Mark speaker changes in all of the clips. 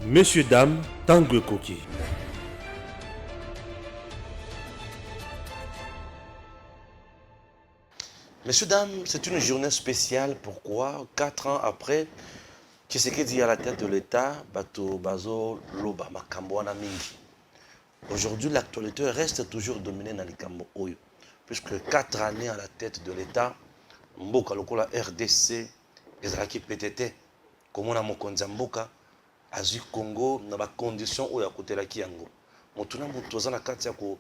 Speaker 1: Messieurs, dames, Tangue Koki.
Speaker 2: Messieurs, dames, c'est une journée spéciale. Pourquoi 4 ans après, Tshisekedi à la tête de l'État, Bato Bazo Loba Makamboana Mingi. Aujourd'hui, l'actualité reste toujours dominée dans les Kambo Oyo. Puisque 4 années à la tête de l'État, Mboka Lokola RDC, Ezraki PTT, Komona Mokonza Mboka, Azu Congo, dans la condition où il y a côté la Kiango. Motuna Motoza na kati ya ko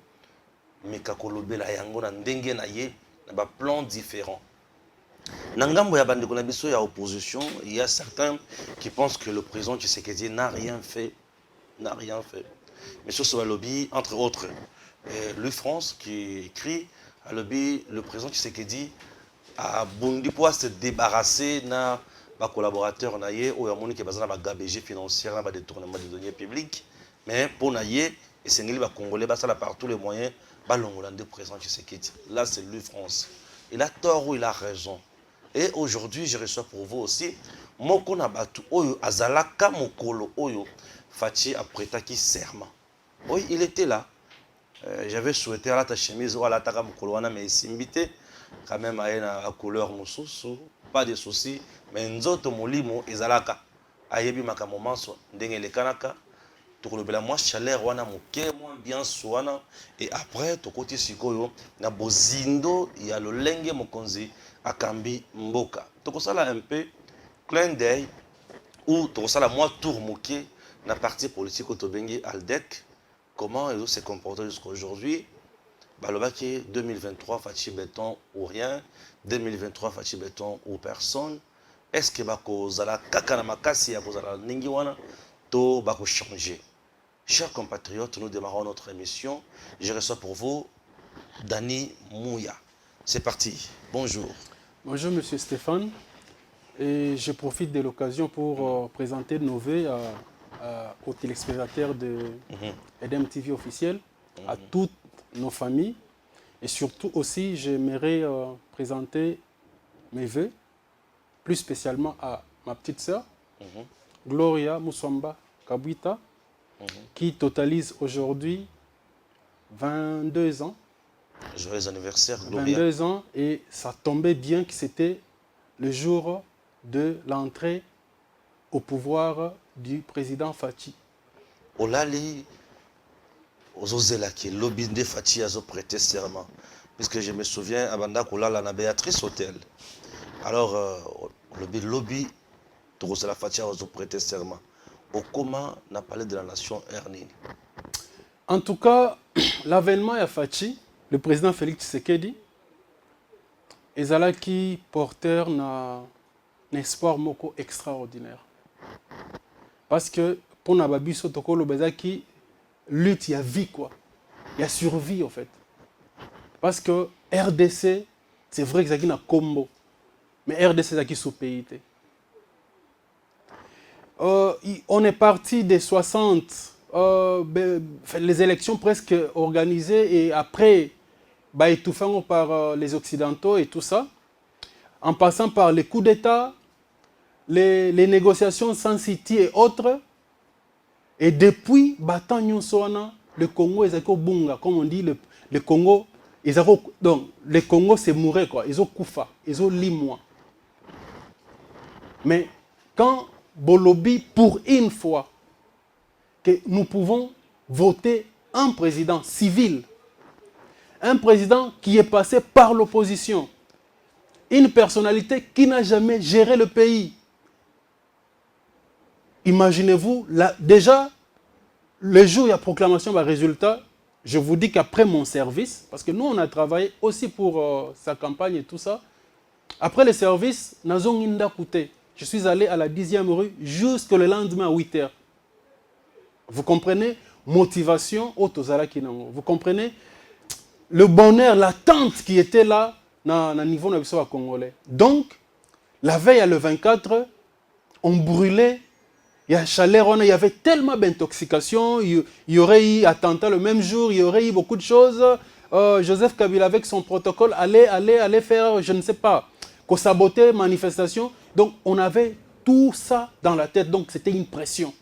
Speaker 2: Mekakolobela Yango na ndenge na ye, na plan différent. Nangambo ya bande konabiso ya opposition, il y a certains qui pensent que le président Tshisekedi n'a rien fait. N'a rien fait. Monsieur Sobalobi, entre autres, Louis France qui écrit à lobby, le président Tshisekedi a bondi pour se débarrasser de collaborateurs naïe ou à mon qui bazana ba gabégie financière na ba détournement de deniers publics, mais pour naïe et Sénégal va congolais ba ça par tous les moyens ba l'ongolais président Tshisekedi. Là c'est Louis France. Il a tort ou il a raison. Et aujourd'hui je reçois pour vous aussi moko na batu oyo azalaka mokolo oyo Fachi a prêté serment. Oui, il était là. J'avais souhaité à la chemise ou à la taka mokolo mais simbité quand même à la couleur mususu, pas de soucis, mais nzoto molimo ezalaka ayebi makamo manso ndenge le kanaka tokolobela moi chaleur wana moke moi ambiance wana et après tokoti sikoyo na bozindo ya lolenge mokonzi akambi mboka tokosala un peu clin d'œil ou tokosala moi tour moke na parti politique au tobengi Aldec comment ils se comportent jusqu'à aujourd'hui. Balobaki 2023 Fachi béton ou rien, 2023 Fachi béton ou personne. Est-ce que bako zala kakana makasi ya kozala ningi wana to bako changer? Chers compatriotes, nous démarrons notre émission. Je reçois pour vous Dani Mouya. C'est parti. Bonjour.
Speaker 3: Bonjour Monsieur Stéphane. Et je profite de l'occasion pour présenter nos vœux aux téléspectateurs de EDEM TV officiel, à toutes nos familles. Et surtout aussi, j'aimerais présenter mes vœux, plus spécialement à ma petite sœur, Gloria Muswamba Kabwita, qui totalise aujourd'hui 22 ans.
Speaker 2: Joyeux anniversaire, Gloria.
Speaker 3: 22 ans, et ça tombait bien que c'était le jour de l'entrée au pouvoir du président Fachi.
Speaker 2: Olali, Ozozelaki, Lobinde Fachi a prêté serment. Puisque je me souviens, Abanda Kolala na Béatrice Hôtel. Alors, le lobby, Torosela Fachi a prêté serment. Au comment n'a parlé de la nation Ernini.
Speaker 3: En tout cas, l'avènement de Fachi, le président Félix Tshisekedi, ezalaki porteur d'un espoir moko extraordinaire. Parce que pour Nababiso Tokolo Bezaki, lutte, il y a vie quoi. Il y a survie en fait. Parce que RDC, c'est vrai que c'est un combo. Mais RDC, c'est sous pays. On est parti des 60, les élections presque organisées et après, étouffées par les Occidentaux et tout ça. En passant par les coups d'État, les négociations sans city et autres. Et depuis, le Congo est bunga, comme on dit, le Congo, donc le Congo c'est mourir quoi, ils ont koufa, ils ont limois. Mais quand Bolobi, pour une fois, que nous pouvons voter un président civil, un président qui est passé par l'opposition, une personnalité qui n'a jamais géré le pays. Imaginez-vous, déjà, le jour où il y a proclamation de résultat, je vous dis qu'après mon service, parce que nous on a travaillé aussi pour sa campagne et tout ça, après le service, je suis allé à la 10e rue jusqu'au lendemain à 8h. Vous comprenez? Motivation, vous comprenez? Le bonheur, l'attente qui était là, au niveau de congolais. Donc, la veille à le 24, on brûlait. Il y a chaleur, il y avait tellement d'intoxication, il y aurait eu attentat le même jour, il y aurait eu beaucoup de choses. Joseph Kabila avec son protocole allait faire, je ne sais pas, saboter manifestation. Donc on avait tout ça dans la tête, donc c'était une pression.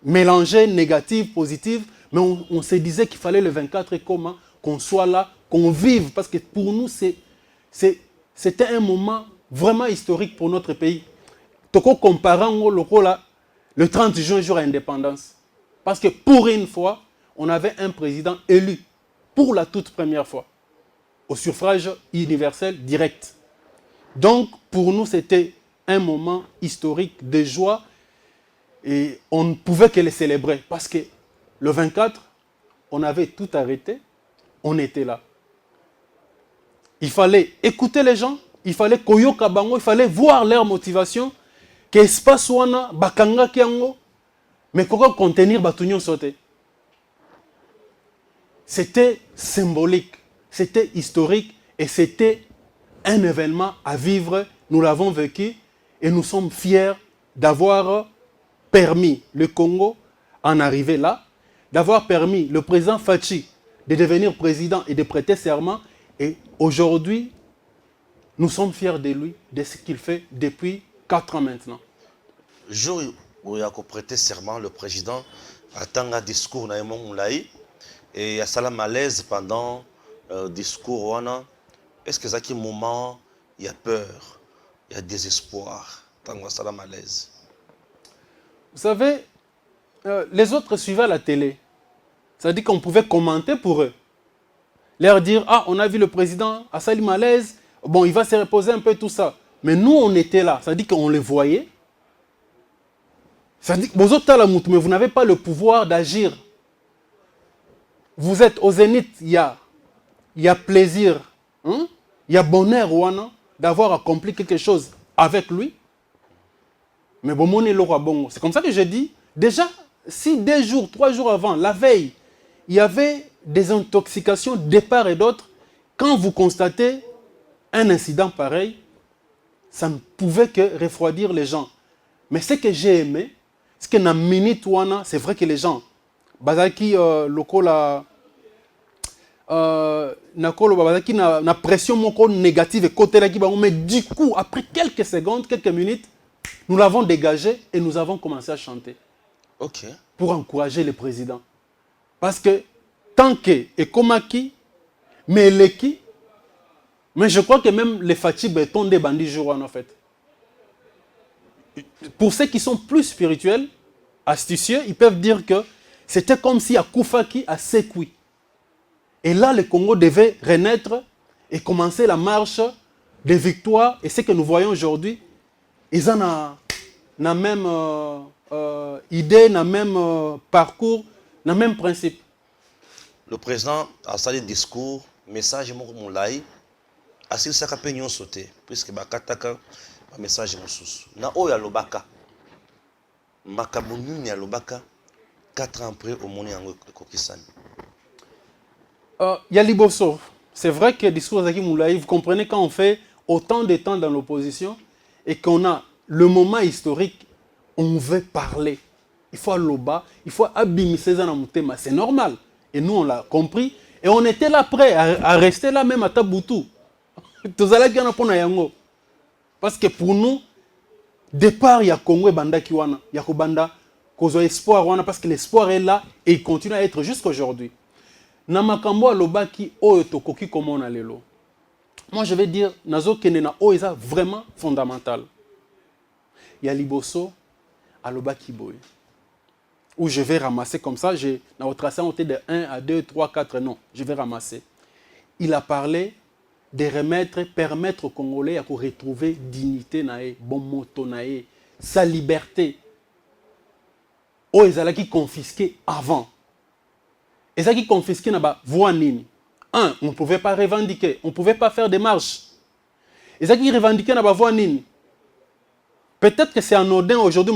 Speaker 3: mélangées, négatives, positives, mais on se disait qu'il fallait le 24 et comment qu'on soit là, qu'on vive, parce que pour nous, c'était un moment vraiment historique pour notre pays. Toko comparant le 30 juin, jour à l'indépendance. Parce que pour une fois, on avait un président élu pour la toute première fois, au suffrage universel direct. Donc, pour nous, c'était un moment historique de joie et on ne pouvait que le célébrer parce que le 24, on avait tout arrêté, on était là. Il fallait écouter les gens, il fallait koyoka bango, il fallait voir leur motivation, que espace wana bakanga kiango, mais comment contenir batunyon sauté. C'était symbolique, c'était historique et c'était un événement à vivre. Nous l'avons vécu et nous sommes fiers d'avoir permis le Congo en arriver là, d'avoir permis le président Fachi de devenir président et de prêter serment. Et aujourd'hui, nous sommes fiers de lui, de ce qu'il fait depuis 4 ans maintenant.
Speaker 2: Le jour où il a prêté serment, le président a un discours na Moulaï et il y a ça malaise pendant le discours. Est-ce que c'est un moment, il y a peur, il y a désespoir, tant que ça malaise?
Speaker 3: Vous savez, les autres suivaient la télé. Ça dit qu'on pouvait commenter pour eux. Leur dire, ah, on a vu le président à Sali malaise, bon, il va se reposer un peu, tout ça. Mais nous, on était là. Ça dit qu'on les voyait. Ça dit que mais vous n'avez pas le pouvoir d'agir. Vous êtes au zénith, il y a plaisir, hein? Il y a bonheur d'avoir accompli quelque chose avec lui. Mais bon, c'est comme ça que je dis, déjà, si 2 jours, 3 jours avant, la veille, il y avait des intoxications de part et d'autre, quand vous constatez un incident pareil, ça ne pouvait que refroidir les gens. Mais ce que j'ai aimé, c'est que dans la minute, c'est vrai que les gens, bazaki lokola na pression négative et côté là, mais du coup, après quelques secondes, quelques minutes, nous l'avons dégagé et nous avons commencé à chanter.
Speaker 2: Ok.
Speaker 3: Pour encourager le président. Parce que tant que Ekomaki, mais Leki, mais je crois que même les Fachi béton des bandits joueurs en fait. Pour ceux qui sont plus spirituels, astucieux, ils peuvent dire que c'était comme si Akoufaki a sécoui. Et là, le Congo devait renaître et commencer la marche de victoire. Et ce que nous voyons aujourd'hui, ils ont la même idée, le même parcours, le même principe.
Speaker 2: Le président a sali discours, message Moulaï, a s'il s'est capé sauté, puisque Bakataka, message Moussous. Na oya lobaka, Makabouni ya lobaka, 4 ans après au Moni en Kokisani.
Speaker 3: Il y a Liboso. C'est vrai que le discours d'Aki Moulaï, vous comprenez quand on fait autant de temps dans l'opposition et qu'on a le moment historique, on veut parler. Il faut loba, il faut abimiser dans mutema, c'est normal. Et nous, on l'a compris. Et on était là prêts à rester là même à Taboutou. Parce que pour nous, départ, il y a Congo et Banda Kiwana. Il y a Kobanda, Kozo Espoir, parce que l'espoir est là et il continue à être jusqu'à aujourd'hui. Namakambo Lobaki, O Tokoki, comme on a lelo. Moi, je vais dire, Nazo Kenena, O est vraiment fondamental. Il y a Liboso, Alobaki Boy. Où je vais ramasser comme ça, dans votre tracé, on était de 1 à 2, 3, 4, non, je vais ramasser. Il a parlé de remettre, permettre aux Congolais à retrouver dignité, bon moto, sa liberté. Oh, ils allaient qui confisquer avant. Et ça qui confisquait n'a pas voix nini. On ne pouvait pas revendiquer, on ne pouvait pas faire des marches. Et ça qui revendiquait n'a pas voix nini. Peut-être que c'est anodin aujourd'hui,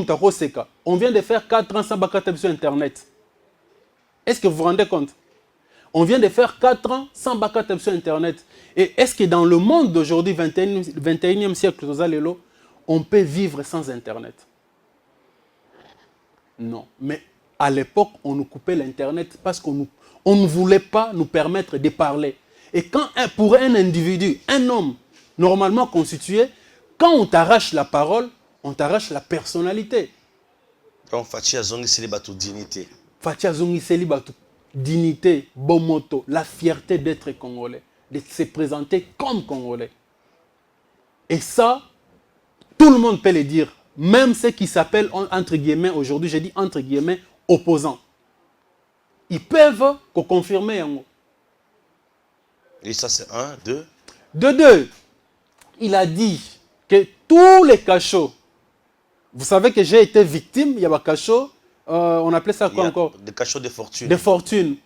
Speaker 3: on vient de faire 4 ans sans bakata sur Internet. Est-ce que vous vous rendez compte? On vient de faire 4 ans sans bakata sur Internet. Et est-ce que dans le monde d'aujourd'hui, 21e siècle, on peut vivre sans Internet? Non. Mais à l'époque, on nous coupait l'Internet parce qu'on ne voulait pas nous permettre de parler. Et quand pour un individu, un homme normalement constitué, quand on t'arrache la parole, on t'arrache la personnalité.
Speaker 2: Donc, Fachi a zongi célibato dignité.
Speaker 3: Fatia Zongi Célibato, dignité, bon moto, la fierté d'être congolais, de se présenter comme congolais. Et ça, tout le monde peut le dire. Même ceux qui s'appellent, entre guillemets, aujourd'hui, j'ai dit entre guillemets, opposants. Ils peuvent confirmer.
Speaker 2: Et ça, c'est un, deux.
Speaker 3: De deux, il a dit que tous les cachots, vous savez que j'ai été victime, il y a des cachots, on appelait ça quoi encore?
Speaker 2: Des cachots de fortune.
Speaker 3: De fortune.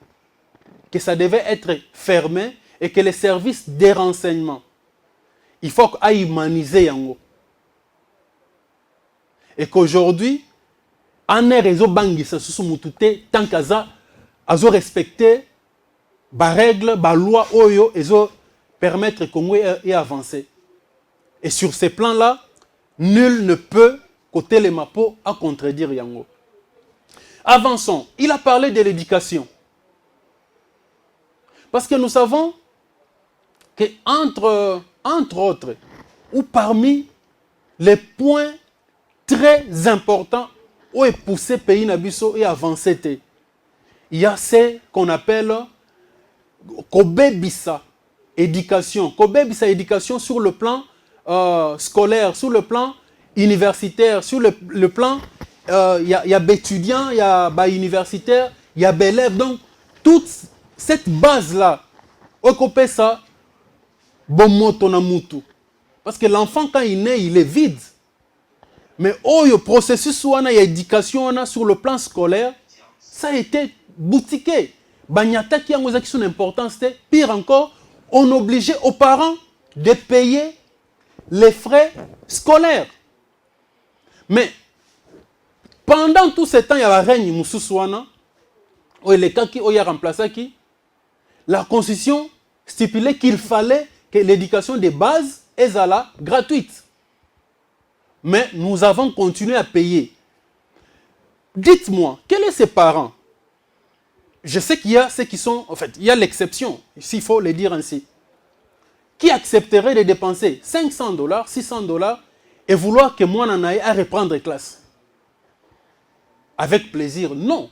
Speaker 3: Que ça devait être fermé et que les services de renseignement, il faut qu'ils humaniser yango. Et qu'aujourd'hui, en est réseau bangisa sous mutute tant qu'aza azo respecter ba règle, ba loi oyo ezo permettre Congo et avancer. Et sur ces plans-là, nul ne peut côté les mapo à contredire yango. Avançons. Il a parlé de l'éducation. Parce que nous savons que entre autres, ou parmi les points très importants où est poussé le pays Nabiso et avancé, il y a ce qu'on appelle Kobebisa éducation. Kobebisa éducation sur le plan scolaire, sur le plan universitaire, sur le plan, il y a des étudiants, il y a des universitaires, il y a des élèves. Donc, toute cette base-là, occuper ça, bon moto na mutu. Parce que l'enfant, quand il naît, il est vide. Mais le processus il y a éducation sur le plan scolaire, ça a été boutiqué. Banyata qui a une importance, pire encore, on obligeait aux parents de payer les frais scolaires. Mais pendant tout ce temps, il y a la reine Moussousouana, ou les cas qui ont remplacé qui, la Constitution stipulait qu'il fallait que l'éducation de base est gratuite. Mais nous avons continué à payer. Dites-moi, quels sont ces parents? Je sais qu'il y a ceux qui sont, en fait, il y a l'exception, s'il faut le dire ainsi, qui accepteraient de dépenser $500, $600 et vouloir que moi n'en aille à reprendre classe. Avec plaisir, non.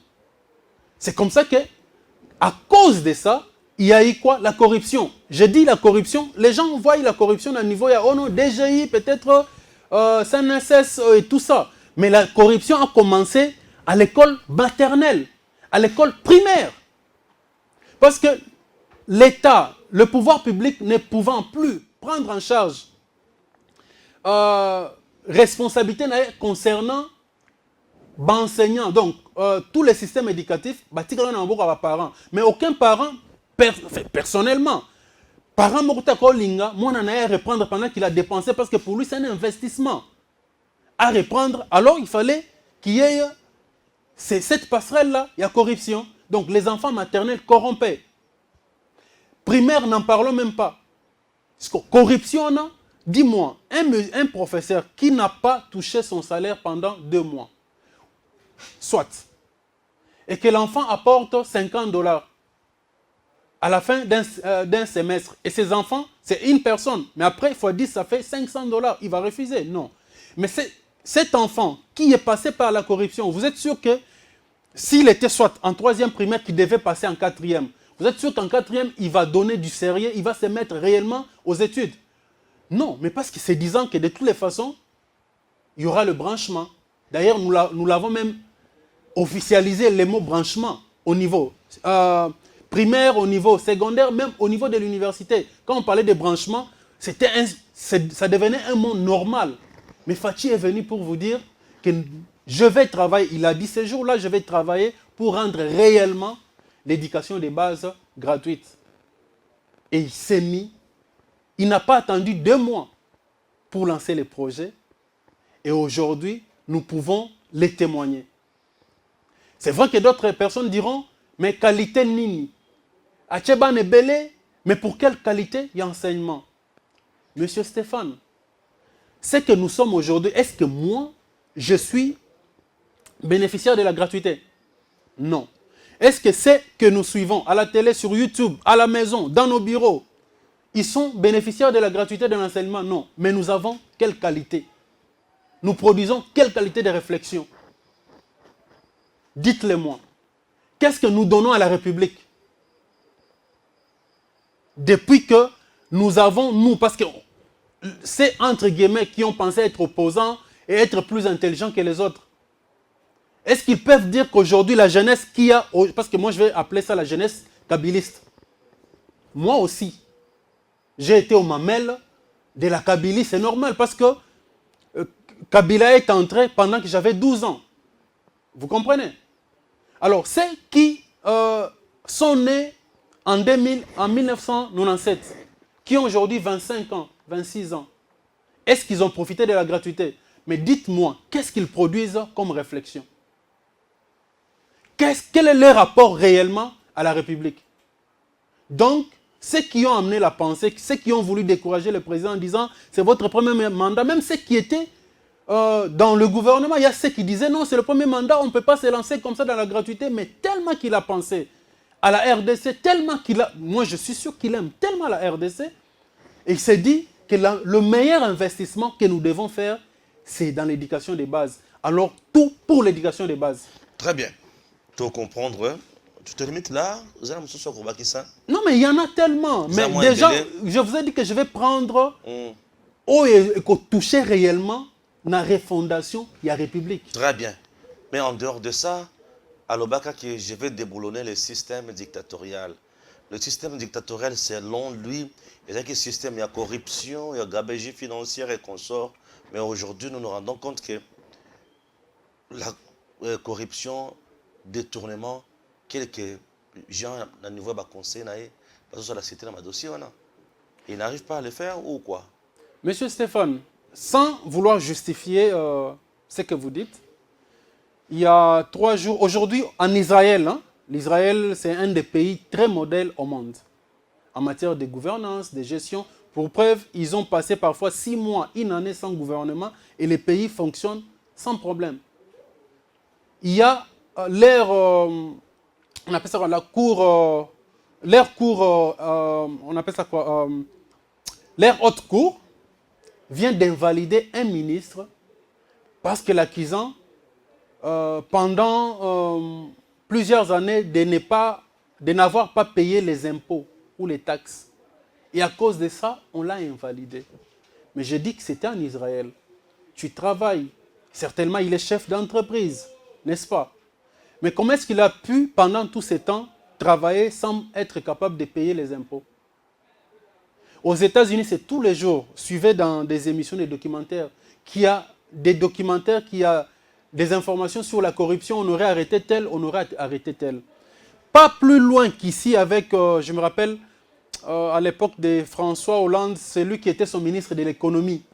Speaker 3: C'est comme ça que, à cause de ça, il y a eu quoi? La corruption. Je dis la corruption, les gens voient la corruption à niveau, il y a ONU, DGI, peut-être CNSS et tout ça. Mais la corruption a commencé à l'école maternelle, à l'école primaire. Parce que l'État, le pouvoir public ne pouvant plus prendre en charge responsabilité concernant l'enseignant, donc tous les systèmes éducatifs, parents. Mais aucun parent, personnellement, parent Linga, moi n'en ai à reprendre pendant qu'il a dépensé parce que pour lui c'est un investissement à reprendre. Alors il fallait qu'il y ait cette passerelle-là, il y a corruption. Donc les enfants maternels corrompés. Primaire, n'en parlons même pas. Corruption, dis-moi, un professeur qui n'a pas touché son salaire pendant 2 mois, soit, et que l'enfant apporte $50 à la fin d'un semestre, et ses enfants, c'est une personne, mais après, il faut dire ça fait $500, il va refuser. Non. Mais cet enfant qui est passé par la corruption, vous êtes sûr que s'il était soit en 3e primaire, qu'il devait passer en 4e, vous êtes sûr qu'en 4e, il va donner du sérieux, il va se mettre réellement aux études? Non, mais parce que c'est disant que de toutes les façons, il y aura le branchement. D'ailleurs, nous l'avons même officialisé, le mot branchement, au niveau primaire, au niveau secondaire, même au niveau de l'université. Quand on parlait de branchement, ça devenait un mot normal. Mais Fachi est venu pour vous dire que je vais travailler, il a dit ce jour-là, je vais travailler pour rendre réellement l'éducation de base gratuite. Et il s'est mis, il n'a pas attendu 2 mois pour lancer le projet. Et aujourd'hui, nous pouvons les témoigner. C'est vrai que d'autres personnes diront, mais qualité nini. Acheban est belé, mais pour quelle qualité y a enseignement? Monsieur Stéphane, ce que nous sommes aujourd'hui, est-ce que moi, je suis bénéficiaire de la gratuité? Non. Est-ce que ceux que nous suivons à la télé, sur YouTube, à la maison, dans nos bureaux, ils sont bénéficiaires de la gratuité de l'enseignement? Non. Mais nous avons quelle qualité? Nous produisons quelle qualité de réflexion? Dites-le-moi. Qu'est-ce que nous donnons à la République? Depuis que nous avons, nous, parce que c'est entre guillemets qui ont pensé être opposants et être plus intelligents que les autres. Est-ce qu'ils peuvent dire qu'aujourd'hui la jeunesse qui a, parce que moi je vais appeler ça la jeunesse kabiliste. Moi aussi, j'ai été au mamelles de la Kabylie, c'est normal parce que Kabila est entré pendant que j'avais 12 ans. Vous comprenez? Alors, ceux qui sont nés en 1997, qui ont aujourd'hui 25 ans, 26 ans, est-ce qu'ils ont profité de la gratuité? Mais dites-moi, qu'est-ce qu'ils produisent comme réflexion? Quel est leur rapport réellement à la République? Donc, ceux qui ont amené la pensée, ceux qui ont voulu décourager le président en disant c'est votre premier mandat, même ceux qui étaient dans le gouvernement, il y a ceux qui disaient non, c'est le premier mandat, on ne peut pas se lancer comme ça dans la gratuité, mais tellement qu'il a pensé à la RDC, tellement qu'il a, moi je suis sûr qu'il aime tellement la RDC, et il s'est dit que le meilleur investissement que nous devons faire, c'est dans l'éducation des bases. Alors tout pour l'éducation des bases.
Speaker 2: Très bien. Tu comprendre, hein? Tu te limites là, vous allez me sur ça.
Speaker 3: Non, mais il y en a tellement. Mais déjà, je vous ai dit que je vais prendre et toucher réellement la refondation de la République.
Speaker 2: Très bien. Mais en dehors de ça, à l'Obaka, je vais déboulonner le système dictatorial. Le système dictatorial, selon lui, il y a un système, il y a corruption, il y a gabegie financière et consorts. Mais aujourd'hui, nous nous rendons compte que la corruption, détournement, quelques gens à niveau de conseil, parce que la cité dans ma dossier, ils n'arrivent pas à le faire ou quoi?
Speaker 3: Monsieur Stéphane, sans vouloir justifier ce que vous dites, il y a 3 jours, aujourd'hui en Israël, l'Israël c'est un des pays très modèles au monde en matière de gouvernance, de gestion. Pour preuve, ils ont passé parfois 6 mois, une année sans gouvernement et les pays fonctionnent sans problème. Il y a on appelle ça quoi, on appelle ça quoi, leur haute cour vient d'invalider un ministre parce que l'accusant, pendant plusieurs années, de n'avoir pas payé les impôts ou les taxes. Et à cause de ça, on l'a invalidé. Mais je dis que c'était en Israël. Tu travailles. Certainement, il est chef d'entreprise, n'est-ce pas? Mais comment est-ce qu'il a pu, pendant tout ce temps, travailler sans être capable de payer les impôts? Aux États-Unis, c'est tous les jours. Suivez dans des émissions, des documentaires, qui a des informations sur la corruption. On aurait arrêté tel, on aurait arrêté tel. Pas plus loin qu'ici avec, je me rappelle, à l'époque de François Hollande, celui qui était son ministre de l'économie.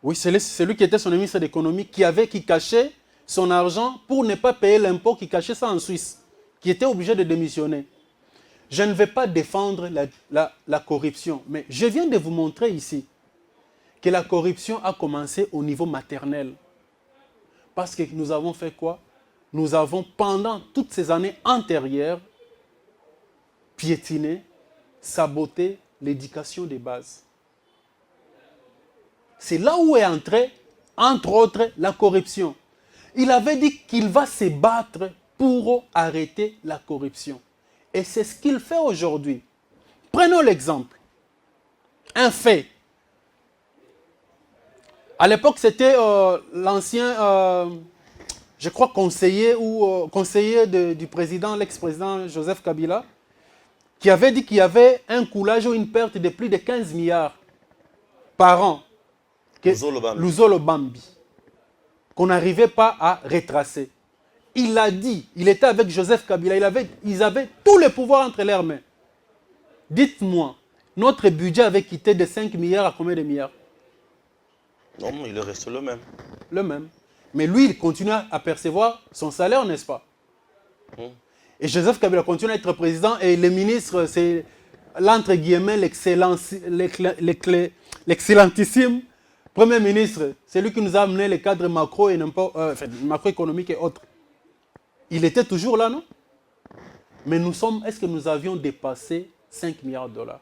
Speaker 3: Oui, c'est celui qui était son ministre de l'économie qui cachait son argent pour ne pas payer l'impôt, qui cachait ça en Suisse, qui était obligé de démissionner. Je ne vais pas défendre la corruption, mais je viens de vous montrer ici que la corruption a commencé au niveau maternel. Parce que nous avons fait quoi? Nous avons, pendant toutes ces années antérieures, piétiné, saboté l'éducation des bases. C'est là où est entrée, entre autres, la corruption. Il avait dit qu'il va se battre pour arrêter la corruption. Et c'est ce qu'il fait aujourd'hui. Prenons l'exemple. Un fait. À l'époque, c'était l'ancien, je crois, conseiller du président, l'ex-président Joseph Kabila, qui avait dit qu'il y avait un coulage ou une perte de plus de 15 milliards par an. Luzolo Bambi. Qu'on n'arrivait pas à retracer. Il l'a dit, il était avec Joseph Kabila, ils avaient tous les pouvoirs entre leurs mains. Dites-moi, notre budget avait quitté de 5 milliards à combien de milliards?
Speaker 2: Non, il reste le même.
Speaker 3: Le même. Mais lui, il continue à percevoir son salaire, n'est-ce pas? Et Joseph Kabila continue à être président et le ministre, c'est l'entre guillemets, l'excellentissime Premier ministre, c'est lui qui nous a amené les cadres macroéconomiques et autres. Il était toujours là, non? Mais est-ce que nous avions dépassé 5 milliards de dollars?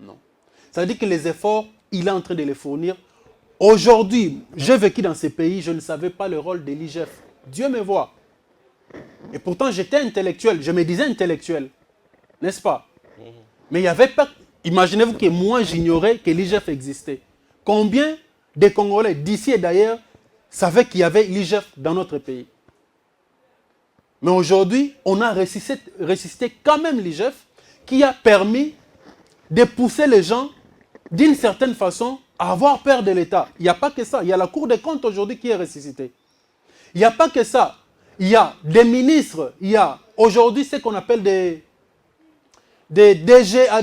Speaker 3: Non. Ça veut dire que les efforts, il est en train de les fournir. Aujourd'hui, j'ai vécu dans ces pays, je ne savais pas le rôle de l'IGF. Dieu me voit. Et pourtant, j'étais intellectuel, je me disais intellectuel, n'est-ce pas? Mais il n'y avait pas... Imaginez-vous que moi, j'ignorais que l'IGF existait. Combien de Congolais d'ici et d'ailleurs savaient qu'il y avait l'IGF dans notre pays? Mais aujourd'hui, on a ressuscité quand même l'IGF qui a permis de pousser les gens d'une certaine façon à avoir peur de l'État. Il n'y a pas que ça. Il y a la Cour des comptes aujourd'hui qui est ressuscitée. Il n'y a pas que ça. Il y a des ministres, il y a aujourd'hui ce qu'on appelle des DGA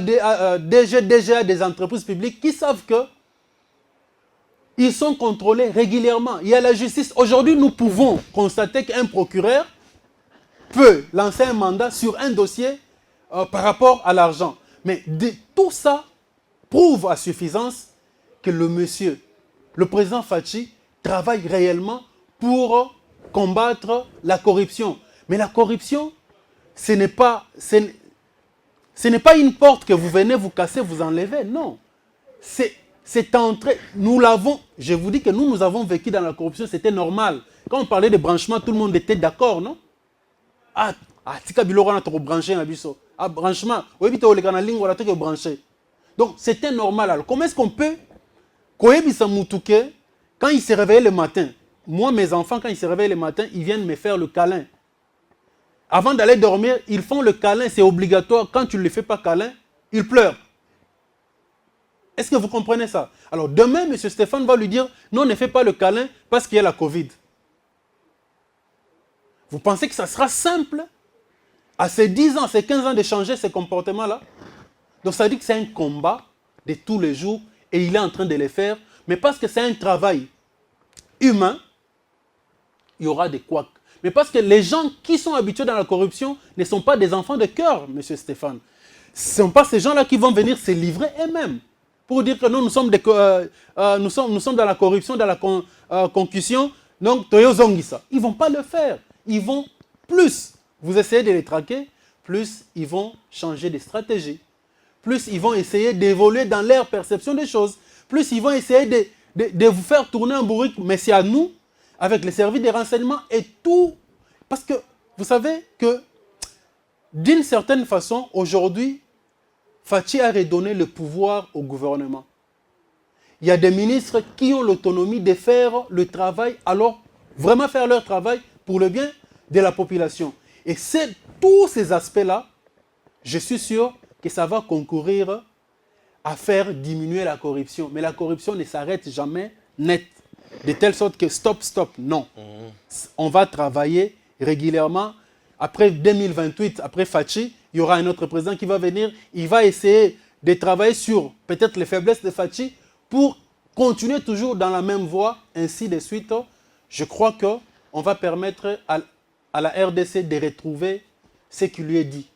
Speaker 3: des entreprises publiques qui savent que ils sont contrôlés régulièrement. Il y a la justice. Aujourd'hui, nous pouvons constater qu'un procureur peut lancer un mandat sur un dossier par rapport à l'argent. Mais tout ça prouve à suffisance que le monsieur, le président Fachi, travaille réellement pour combattre la corruption. Mais la corruption, ce n'est pas une porte que vous venez vous casser, vous enlever. Non. C'est entré. Nous l'avons, je vous dis que nous avons vécu dans la corruption, c'était normal. Quand on parlait de branchement, tout le monde était d'accord, non? Tika biloko na toko branché na biso. Branchement, oui, bito le kanaling wala toko branché. Donc c'était normal. Alors comment est-ce qu'on peut koyebisa mutuke quand il se réveille le matin? Moi, mes enfants, quand ils se réveillent le matin, ils viennent me faire le câlin. Avant d'aller dormir, ils font le câlin, c'est obligatoire. Quand tu ne le fais pas câlin, ils pleurent. Est-ce que vous comprenez ça? Alors demain, M. Stéphane va lui dire, non, ne fais pas le câlin parce qu'il y a la Covid. Vous pensez que ça sera simple à ces 10 ans, ces 15 ans de changer ce comportement-là? Donc ça veut dire que c'est un combat de tous les jours et il est en train de le faire. Mais parce que c'est un travail humain, il y aura des couacs. Mais parce que les gens qui sont habitués dans la corruption ne sont pas des enfants de cœur, M. Stéphane. Ce ne sont pas ces gens-là qui vont venir se livrer eux-mêmes pour dire que nous sommes dans la corruption, dans la concussion, donc Toyo Zongisa. Ils ne vont pas le faire. Ils vont plus vous essayez de les traquer, plus ils vont changer de stratégie. Plus ils vont essayer d'évoluer dans leur perception des choses. Plus ils vont essayer de vous faire tourner un bourrique. Mais c'est à nous, avec les services de renseignement et tout. Parce que vous savez que, d'une certaine façon, aujourd'hui, Fachi a redonné le pouvoir au gouvernement. Il y a des ministres qui ont l'autonomie de faire le travail, alors vraiment faire leur travail pour le bien de la population. Et c'est tous ces aspects-là, je suis sûr que ça va concourir à faire diminuer la corruption. Mais la corruption ne s'arrête jamais net. De telle sorte que stop, non. On va travailler régulièrement. Après 2028, après Fachi, il y aura un autre président qui va venir. Il va essayer de travailler sur peut-être les faiblesses de Fachi pour continuer toujours dans la même voie, ainsi de suite. Je crois qu'on va permettre à la RDC de retrouver ce qui lui est dit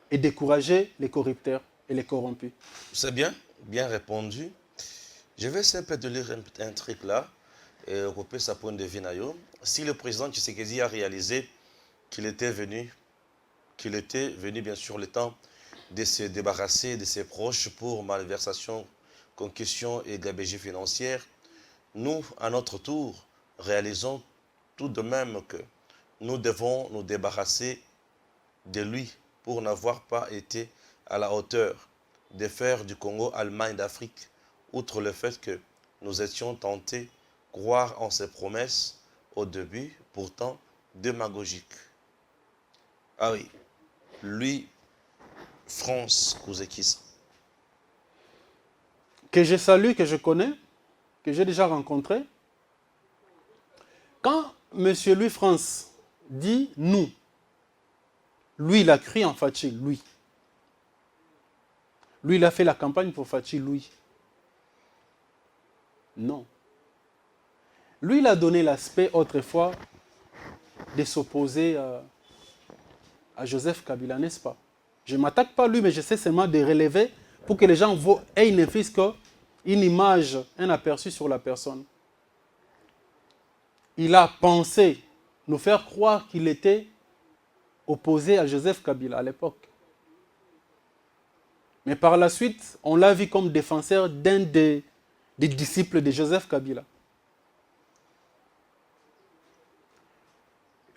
Speaker 3: et décourager les corrupteurs et les corrompus.
Speaker 2: C'est bien, bien répondu. Je vais essayer de lire un truc là et couper sa point de vue. Si le président Tshisekedi a réalisé qu'il était venu bien sûr le temps de se débarrasser de ses proches pour malversation, concussion et gabegie financière, nous, à notre tour, réalisons tout de même que nous devons nous débarrasser de lui pour n'avoir pas été à la hauteur de faire du Congo Allemagne d'Afrique, outre le fait que nous étions tentés de croire en ses promesses au début, pourtant démagogiques. Ah oui, lui, France Kouzekis.
Speaker 3: Que je salue, que je connais, que j'ai déjà rencontré. Quand M. Louis France dit « nous », lui, il a cru en Fachi, lui. Lui, il a fait la campagne pour Fachi, lui. Non. Lui, il a donné l'aspect autrefois de s'opposer à Joseph Kabila, n'est-ce pas? Je ne m'attaque pas à lui, mais j'essaie seulement de relever pour que les gens aient une image, un aperçu sur la personne. Il a pensé nous faire croire qu'il était opposé à Joseph Kabila à l'époque. Mais par la suite, on l'a vu comme défenseur d'un des disciples de Joseph Kabila.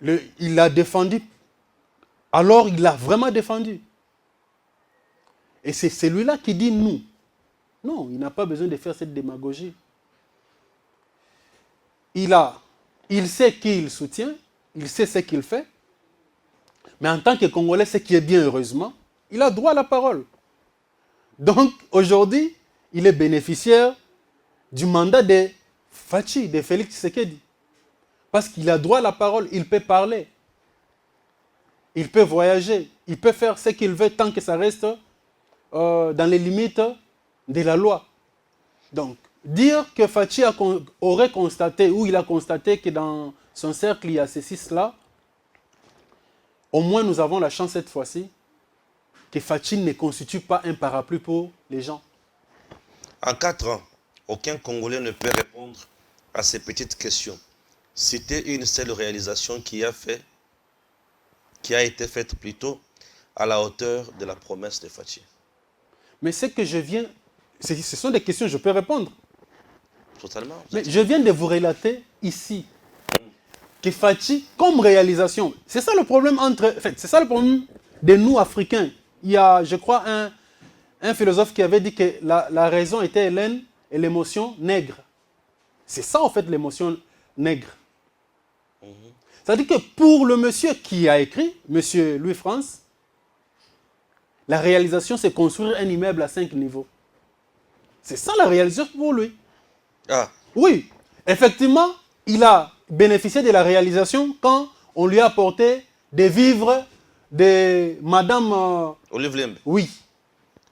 Speaker 3: il a défendu. Alors, il a vraiment défendu. Et c'est celui-là qui dit nous. Non, il n'a pas besoin de faire cette démagogie. Il sait qui il soutient, il sait ce qu'il fait. Mais en tant que Congolais, ce qui est bien, heureusement, il a droit à la parole. Donc, aujourd'hui, il est bénéficiaire du mandat de Fachi, de Félix Tshisekedi. Parce qu'il a droit à la parole, il peut parler. Il peut voyager, il peut faire ce qu'il veut tant que ça reste dans les limites de la loi. Donc, dire que Fachi aurait constaté, ou il a constaté que dans son cercle, il y a ces six-là, au moins nous avons la chance cette fois-ci que Fachi ne constitue pas un parapluie pour les gens.
Speaker 2: En 4 ans, aucun Congolais ne peut répondre à ces petites questions. Citer une seule réalisation qui a été faite plutôt à la hauteur de la promesse de Fachi.
Speaker 3: Mais ce que je viens... Ce sont des questions que je peux répondre.
Speaker 2: Totalement.
Speaker 3: Mais je viens de vous relater ici que Fachi, comme réalisation, c'est ça le problème c'est ça le problème de nous, Africains. Il y a, je crois, un philosophe qui avait dit que la raison était hélène et l'émotion nègre. C'est ça, en fait, l'émotion nègre. C'est-à-dire que pour le monsieur qui a écrit, monsieur Louis-France, la réalisation, c'est construire un immeuble à 5 niveaux. C'est ça la réalisation pour lui.
Speaker 2: Ah.
Speaker 3: Oui, effectivement, il a bénéficié de la réalisation quand on lui a apporté des vivres de Madame...
Speaker 2: Olive Lembe.
Speaker 3: Oui.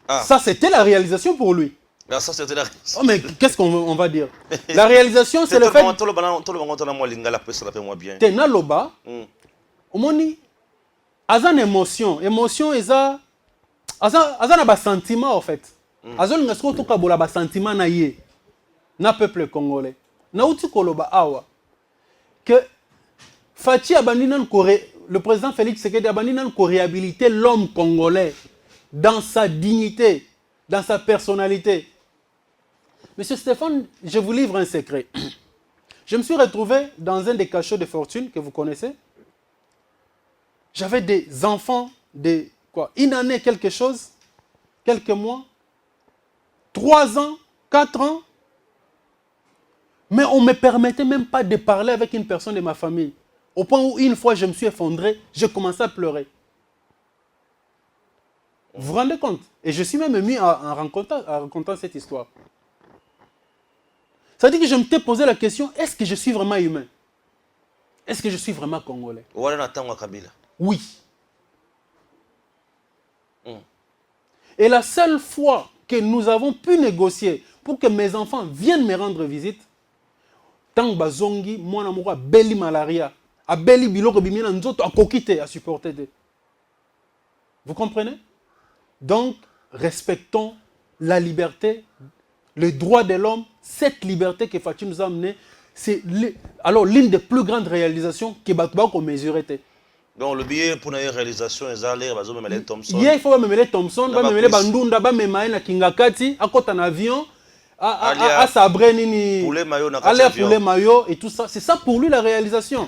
Speaker 2: Ah.
Speaker 3: Ça, c'était la réalisation pour lui.
Speaker 2: Ah, ça, c'était la...
Speaker 3: Oh, mais qu'est-ce qu'on va dire? La réalisation, c'est le fait...
Speaker 2: Tout le monde bien.
Speaker 3: Tena loba, omoni, azan émotion. Émotion, eza na ba sentiment, en fait. Azan nga siko toka bola ba sentiment na ye. Na peuple congolais. Na uti koloba awa. Que Fachi Abandinan le président Félix Tshisekedi Abandinan ko réhabiliter l'homme congolais dans sa dignité, dans sa personnalité. Monsieur Stéphane, je vous livre un secret. Je me suis retrouvé dans un des cachots de fortune que vous connaissez. J'avais des enfants de une année quelque chose, quelques mois, 3 ans, 4 ans. Mais on ne me permettait même pas de parler avec une personne de ma famille. Au point où une fois je me suis effondré, j'ai commencé à pleurer. Vous vous rendez compte? Et je suis même mis à raconter cette histoire. Ça veut dire que je me suis posé la question, est-ce que je suis vraiment humain? Est-ce que je suis vraiment congolais? Oui. Et la seule fois que nous avons pu négocier pour que mes enfants viennent me rendre visite, tant bazongi, moi namora beli malaria, a beli biloko bimina nzoto a kokite à supporter. Vous comprenez? Donc, respectons la liberté, le droit de l'homme, cette liberté que Fachi nous a amenée, c'est alors l'une des plus grandes réalisations que Batouba qu'on mesurait.
Speaker 2: Donc le billet pour une réalisation, il Thompson.
Speaker 3: Il faut me Thompson, me Bandunda, me Kingakati, à côté d'un avion, à sabrer nini, aller pour les maillots et tout ça. C'est ça pour lui la réalisation.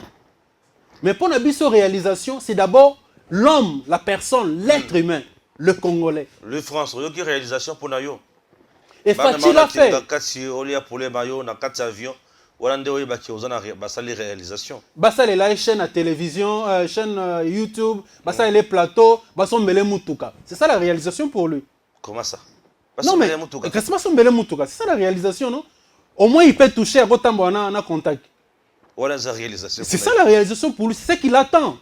Speaker 3: Mais pour la réalisation, c'est d'abord l'homme, la personne, l'être humain, le Congolais.
Speaker 2: Le France, il y a une réalisation pour Nayo.
Speaker 3: Et Fachi l'a fait.
Speaker 2: Pour les maillots, dans 4 avions, les réalisations.
Speaker 3: Basa les chaînes à télévision, chaîne YouTube, basa les plateaux, basa mbele mutuka. C'est ça la réalisation pour lui.
Speaker 2: Comment ça?
Speaker 3: Non mais, c'est ça la réalisation, non? Au moins il peut toucher à Gotambo en contact. C'est ça la réalisation pour lui, c'est ce qu'il attend.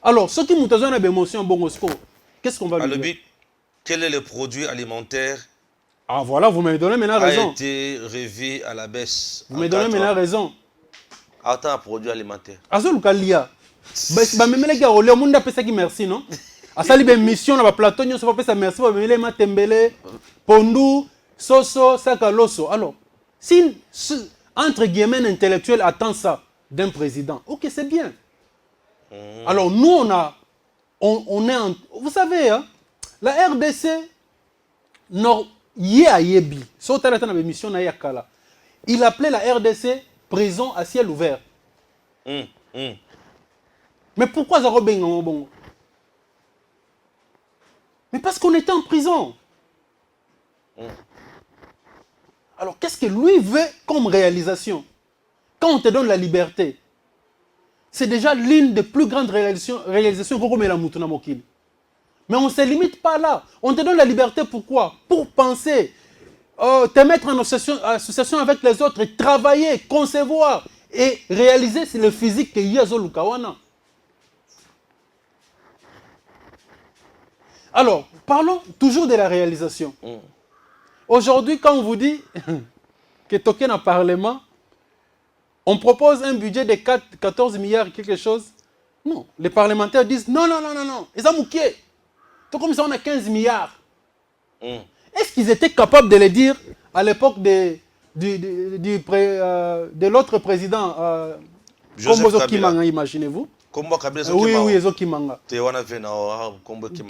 Speaker 3: Alors, ceux qui m'ont besoin d'émotion, bon, qu'est-ce qu'on va lui dire?
Speaker 2: Quel est le produit alimentaire?
Speaker 3: Ah voilà, vous me donnez maintenant raison.
Speaker 2: A été revu à la baisse.
Speaker 3: Vous me donnez maintenant raison.
Speaker 2: Attends, produit alimentaire.
Speaker 3: Azol Kalia. Bah même les gars, on le monde appelle ça qui merci, non? A sali ben mission na ba plateau, on se fait ça merci, ba mele matembele, pondu, soso, sakaloso. Alors, si entre guillemets un intellectuel attend ça d'un président, ok, c'est bien. Alors nous on est en, vous savez hein, la RDC non yebi il appelait la RDC prison à ciel ouvert. Mais pourquoi Zaro Bengango Bongo? Mais parce qu'on était en prison. Alors, qu'est-ce que lui veut comme réalisation? Quand on te donne la liberté, c'est déjà l'une des plus grandes réalisations qu'on met la Moutouna Mokili. Mais on ne se limite pas là. On te donne la liberté pourquoi? Pour penser, te mettre en association avec les autres, et travailler, concevoir et réaliser le physique que Yazo Lukawana. Alors, parlons toujours de la réalisation. Aujourd'hui, quand on vous dit que toqué dans le Parlement, on propose un budget de 14 milliards quelque chose. Non, les parlementaires disent non. Ils ont mouqué. Tout comme ça, on a 15 milliards. Est-ce qu'ils étaient capables de le dire à l'époque de l'autre président Kombozo Kimanga, imaginez-vous? Oui, Ezokimanga. Tu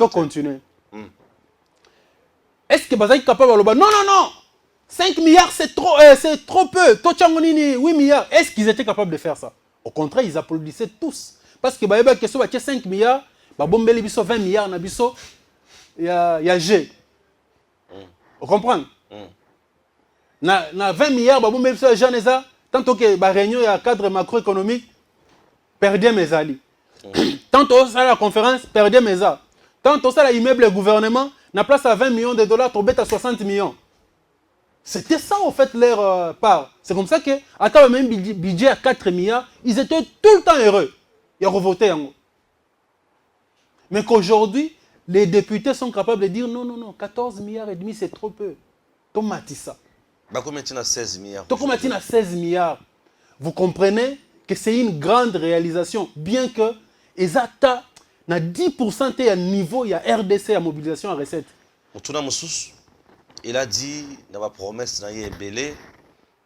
Speaker 3: continuer. Est-ce que Bazaï est capable de dire non, 5 milliards c'est trop peu. 8 milliards. Est-ce qu'ils étaient capables de faire ça? Au contraire, ils applaudissaient tous. Parce que Baïba Kesso a 5 milliards, Babombeli Bisso 20 milliards, Nabiso, il y a G. Vous comprenez? Na 20 milliards, Babombeli Bisso, Janeza, tantôt que la réunion et le cadre macroéconomique, perdait mes alliés. Tantôt ça la conférence, perdait mes alliés. Tantôt ça l'immeuble gouvernement, na place à 20 millions de dollars, tombé à 60 millions. C'était ça en fait leur part. C'est comme ça que, à quand même budget à 4 milliards, ils étaient tout le temps heureux. Ils ont voté en haut. Mais qu'aujourd'hui, les députés sont capables de dire non, 14 milliards et demi c'est trop peu. Tomati ça.
Speaker 2: Combien tu as 16 milliards?
Speaker 3: Combien tu as 16 milliards? Vous comprenez que c'est une grande réalisation, bien que Ezata na 10% à niveau, il y a RDC à mobilisation à recette.
Speaker 2: Il a dit dans ma promesse, il y a belé,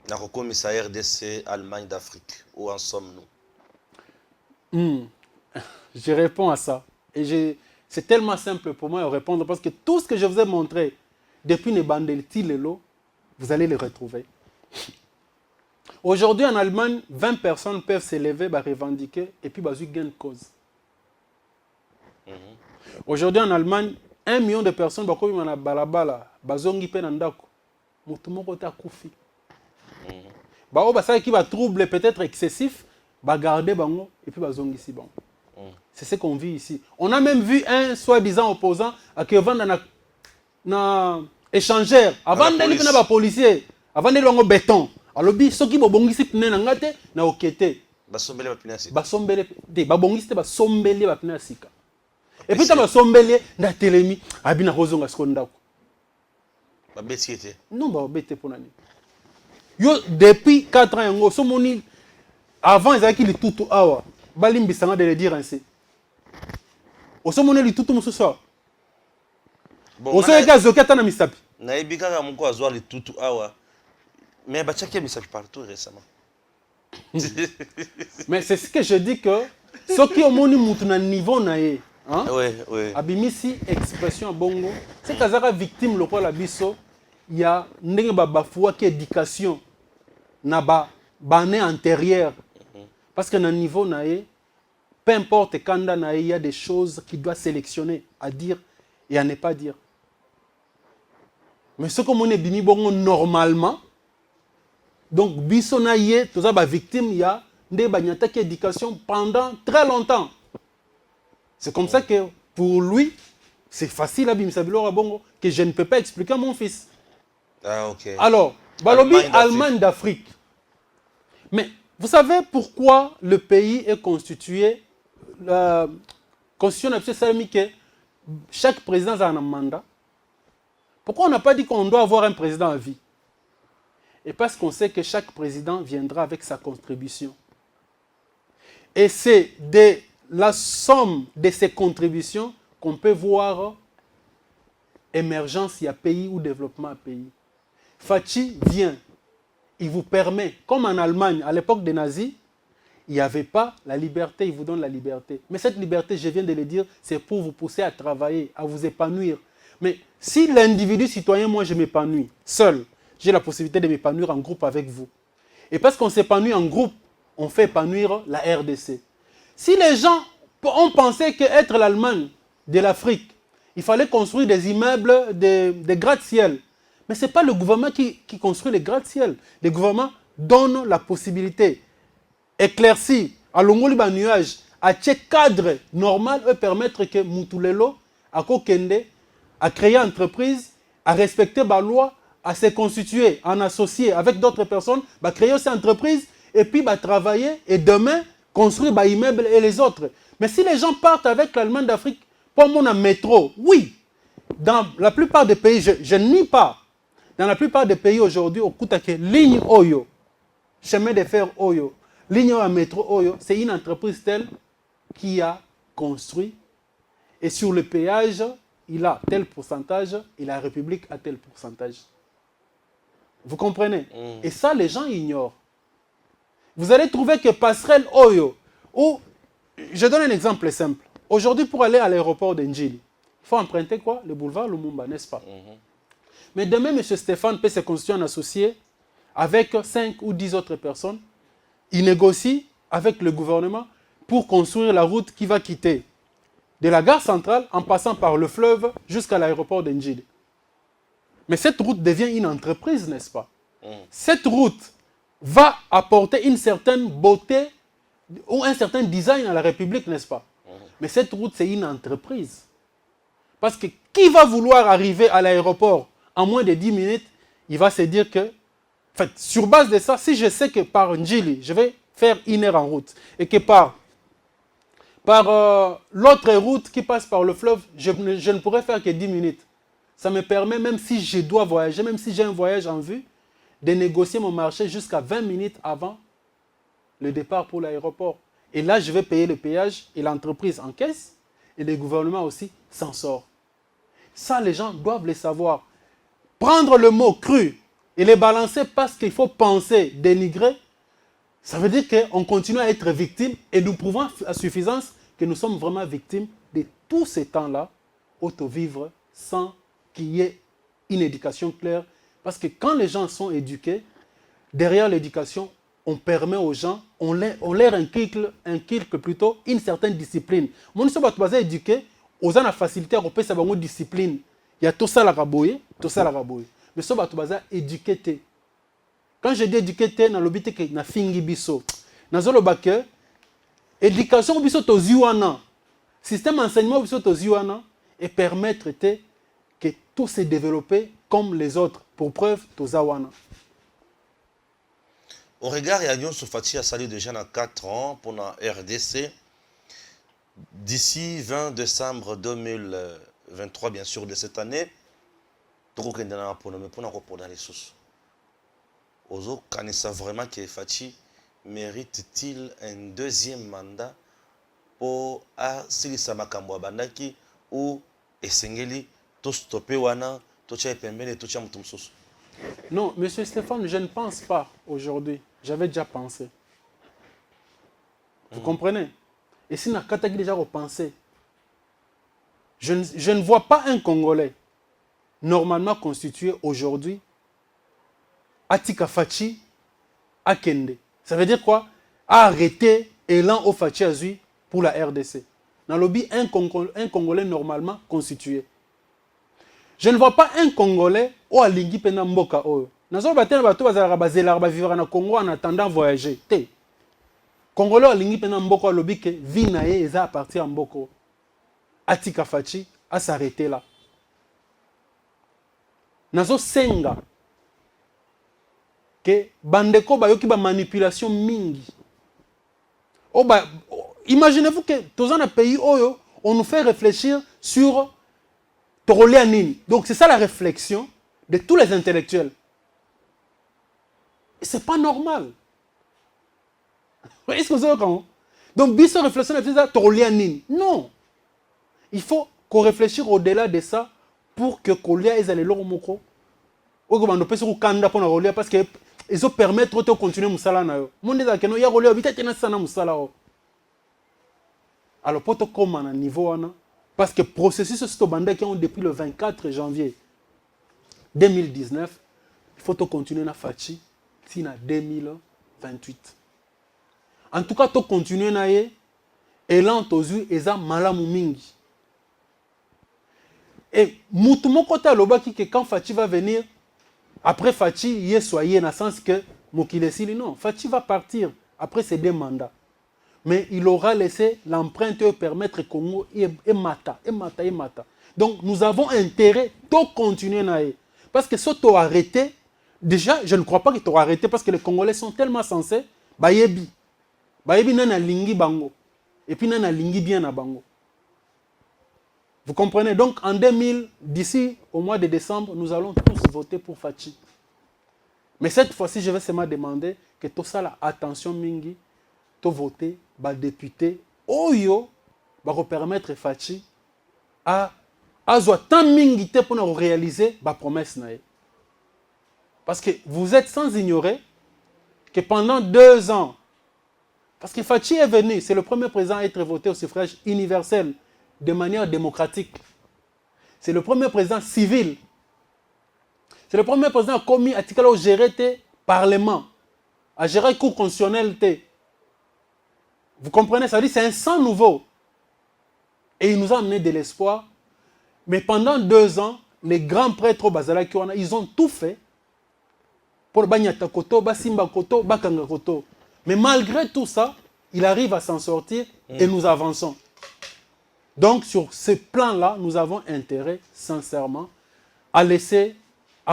Speaker 2: dans le commissariat RDC Allemagne d'Afrique. Où en sommes-nous?
Speaker 3: Je réponds à ça. Et c'est tellement simple pour moi de répondre parce que tout ce que je vous ai montré depuis Nebandelti Lelo, vous allez le retrouver. Aujourd'hui en Allemagne, 20 personnes peuvent s'élever, revendiquer et puis ils gagnent cause. Aujourd'hui en Allemagne, 1 million de personnes bakomi na balabala, bazongi pe na ndako. Mutu moko ta kufi. Bao basaki ki ba trouble peut-être excessif, ba garder bango et puis bazongi si bon. C'est ce qu'on vit ici. On a même vu un soi-disant opposant qui vend na échangeur avant d'aller na ba policier, avant d'aller bango béton. Alors bi soki bo bongisi pne na ngate na okete.
Speaker 2: Basombele ba pinasi.
Speaker 3: Basombele de ba bongisi te ba sombele ba pinasika. Et puis, tu as sombelé dans la télémie, abina rozonga skondako.
Speaker 2: Ba beti était.
Speaker 3: Non, ba beti pour nani. Yo depuis 4 ans ngo somoni avant ils avaient le tutu awa. Balimbi sanga de le dire ainsi. O somoni le tutu muso so. O so eka zokata na misapi.
Speaker 2: Na ebika ka mko azwa le tutu awa. Mais ba tchaki misapi partout récemment.
Speaker 3: Mais c'est ce que je dis que ceux qui ont moni mutu na niveau na ye. Hein?
Speaker 2: Oui.
Speaker 3: Abimisi expression bongo. C'est kazaka victime lokola la biso. Il y a ndenge babafoua qui éducation na ba bané antérieur. Parce que na niveau nae, peu importe kanda nae, il y a des choses qu'il doit sélectionner à dire et à ne pas dire. Mais ce que mon bimi bongo normalement, donc biso nae, tout ça ba victime il y a ndé banyata qui éducation pendant très longtemps. C'est comme ça que pour lui, c'est facile à Bimsabilora Bongo que je ne peux pas expliquer à mon fils.
Speaker 2: Ah, ok.
Speaker 3: Alors, Balobi, Allemagne d'Afrique. Mais vous savez pourquoi le pays est constitué, la constitution nationale, que chaque président a un mandat? Pourquoi on n'a pas dit qu'on doit avoir un président à vie? Et parce qu'on sait que chaque président viendra avec sa contribution. Et c'est la somme de ces contributions qu'on peut voir émergence à pays ou développement à pays. Fachi vient, il vous permet, comme en Allemagne, à l'époque des nazis, il n'y avait pas la liberté, il vous donne la liberté. Mais cette liberté, je viens de le dire, c'est pour vous pousser à travailler, à vous épanouir. Mais si l'individu citoyen, moi je m'épanouis seul, j'ai la possibilité de m'épanouir en groupe avec vous. Et parce qu'on s'épanouit en groupe, on fait épanouir la RDC. Si les gens ont pensé qu'être l'Allemagne de l'Afrique, il fallait construire des immeubles, des gratte-ciel. Mais ce n'est pas le gouvernement qui construit les gratte-ciel. Le gouvernement donne la possibilité, éclaircie, à l'ongoliba nuage, à ce cadre normal, peut permettre que Moutulelo, à Kokende, à créer une entreprise, à respecter la loi, à se constituer, en associer avec d'autres personnes, à créer aussi une entreprise, et puis travailler, et demain, construire des immeubles et les autres. Mais si les gens partent avec l'Allemagne d'Afrique, pour mon métro, oui. Dans la plupart des pays, je ne nie pas. Dans la plupart des pays aujourd'hui, au Koutake, ligne Oyo, chemin de fer Oyo, ligne à métro Oyo, c'est une entreprise telle qui a construit. Et sur le péage, il a tel pourcentage et la République a tel pourcentage. Vous comprenez? Et ça, les gens ignorent. Vous allez trouver que passerelle Oyo, ou, je donne un exemple simple. Aujourd'hui, pour aller à l'aéroport d'Njili, il faut emprunter quoi? Le boulevard Lumumba, n'est-ce pas? Mais demain, M. Stéphane peut se constituer un associé avec 5 ou 10 autres personnes. Il négocie avec le gouvernement pour construire la route qui va quitter de la gare centrale en passant par le fleuve jusqu'à l'aéroport d'Njili. Mais cette route devient une entreprise, n'est-ce pas? Cette route va apporter une certaine beauté ou un certain design à la République, n'est-ce pas? Mais cette route, c'est une entreprise. Parce que qui va vouloir arriver à l'aéroport en moins de 10 minutes, il va se dire que, en fait, sur base de ça, si je sais que par Njili, je vais faire 1 heure en route, et que par l'autre route qui passe par le fleuve, je ne pourrais faire que 10 minutes. Ça me permet, même si je dois voyager, même si j'ai un voyage en vue, de négocier mon marché jusqu'à 20 minutes avant le départ pour l'aéroport. Et là, je vais payer le péage et l'entreprise encaisse et le gouvernement aussi s'en sort. Ça, les gens doivent le savoir. Prendre le mot cru et le balancer parce qu'il faut penser, dénigrer, ça veut dire qu'on continue à être victime et nous prouvons à suffisance que nous sommes vraiment victimes de tous ces temps-là, auto-vivre sans qu'il y ait une éducation claire. Parce que quand les gens sont éduqués, derrière l'éducation, on permet aux gens, on leur inculque plutôt une certaine discipline. Mon si on est éduqué, aux gens la facilité à repérer sa discipline. Il y a tout ça la raboyer, tout ça la raboyer. Mais si on est éduqué, quand je dis éduqué, dans le but que na fingi biso, dans le bac, éducation biso to ziwana, système enseignement biso to ziwana et permettre que tout se développe comme les autres. Pour preuve, to zawana.
Speaker 2: Au regard, il y a Lyon Soufati a sali déjà dans 4 ans pour la RDC. D'ici 20 décembre 2023, bien sûr, de cette année, pour les sources. Ozo Kanissa vraiment que Fati mérite-t-il un deuxième mandat pour Silisa Makambo Bandaki ou Esengeli, tout stoppé wana, tout tcha pembele, tout tcha mutumsus?
Speaker 3: Non, monsieur Stéphane, je ne pense pas aujourd'hui. J'avais déjà pensé. Vous comprenez? Et si Nakata déjà repensé, je ne vois pas un Congolais normalement constitué aujourd'hui Atika Fachi Akende. Ça veut dire quoi? Arrêter élan au Fachi Azui pour la RDC. Dans le lobby, un Congolais normalement constitué. Je ne vois pas un Congolais au Alingi Pena Mboka Oyo. Nazo batena bato bazala bazela ba vivre na Congo en attendant voyager. Té. Congolais Alingi Pena Mboka lobi que vie na ye eza à partir en Mboko. Atika Fachi a s'arrêter là. Nazo senga que bandeko bayoki ba manipulation mingi. Imaginez-vous que dans un pays Oyo, on nous fait réfléchir sur donc c'est ça la réflexion de tous les intellectuels. Et c'est pas normal. Est-ce que vous avez compris? Donc, biso réflexion de ça, non. Il faut qu'on réfléchisse au-delà de ça pour que Kolia ait les longs moko. Ou que on peut se kanda pour la parce que ils ont permettre de continuer musala na yo. Monde za keno ya Kolia bitete na sana musala o. Alors pour to comment à niveau ana parce que le processus qui ont depuis le 24 janvier 2019, il faut continuer à Fachi si 2028. En tout cas, tu continues à élan tozui eza malamu mingi. Et Moutoumoko Talobaki que quand Fachi va venir, après Fachi, il soyez dans le sens que Mokilesili, non, Fachi va partir après ses 2 mandats. Mais il aura laissé l'empreinte permettre Congo et mata. Donc nous avons intérêt de continuer naïe. Parce que si tu as arrêté, déjà, je ne crois pas que tu as arrêté parce que les Congolais sont tellement sensés, bayebi. Bayebi nana lingi bango. Et puis nana lingi bien na bango. Vous comprenez? Donc en 2000, d'ici au mois de décembre, nous allons tous voter pour Fachi. Mais cette fois-ci, je vais seulement demander que tout ça, là, attention mingi, tout voter, bah député, oyo, bah permettre Fachi à avoir tant mingi pour réaliser bah promesse nae. Parce que vous êtes sans ignorer que pendant 2 ans, parce que Fachi est venu, c'est le premier président à être voté au suffrage universel de manière démocratique. C'est le premier président civil. C'est le premier président commis à Tikalo gérer le Parlement, à gérer le cours constitutionnel. Vous comprenez? Ça veut dire que c'est un sang nouveau. Et il nous a amené de l'espoir. Mais pendant 2 ans, les grands prêtres au Bazala, ils ont tout fait pour Banyata Koto, Basimba Koto, Bakanga Koto. Mais malgré tout ça, il arrive à s'en sortir et nous avançons. Donc, sur ce plan-là, nous avons intérêt, sincèrement, à